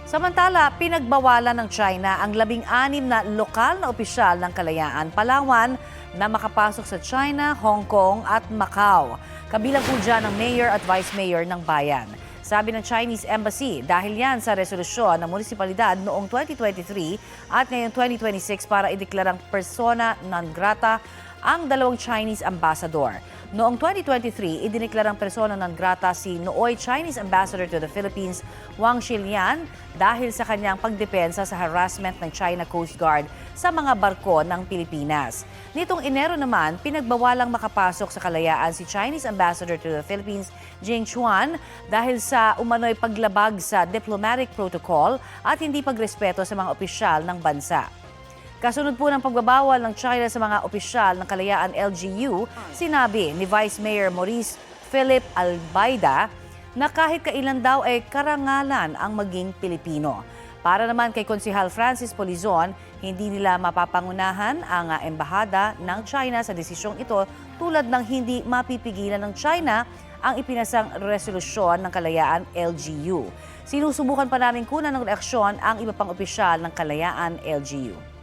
Samantala, pinagbawalan ng China ang 16 na lokal na opisyal ng kalayaan Palawan na makapasok sa China, Hong Kong at Macau. Kabilang po dyan ang mayor at vice mayor ng bayan. Sabi ng Chinese Embassy, dahil yan sa resolusyon ng munisipalidad noong 2023 at ngayon 2026 para ideklarang persona non grata ang dalawang Chinese ambassador. Noong 2023, idineklarang persona non grata si nooy Chinese Ambassador to the Philippines, Wang Xilian, dahil sa kanyang pagdepensa sa harassment ng China Coast Guard sa mga barko ng Pilipinas. Nitong Enero naman, pinagbawalang makapasok sa kalayaan si Chinese Ambassador to the Philippines, Jing Chuan, dahil sa umano'y paglabag sa diplomatic protocol at hindi pagrespeto sa mga opisyal ng bansa. Kasunod po ng pagbabawal ng China sa mga opisyal ng kalayaan LGU, sinabi ni Vice Mayor Maurice Philip Albaida na kahit kailan daw ay karangalan ang maging Pilipino. Para naman kay Konsehal Francis Polizon, hindi nila mapapangunahan ang embahada ng China sa desisyong ito tulad ng hindi mapipigilan ng China ang ipinasang resolusyon ng kalayaan LGU. Sinusubukan pa namin kunan ng reaksyon ang iba pang opisyal ng kalayaan LGU.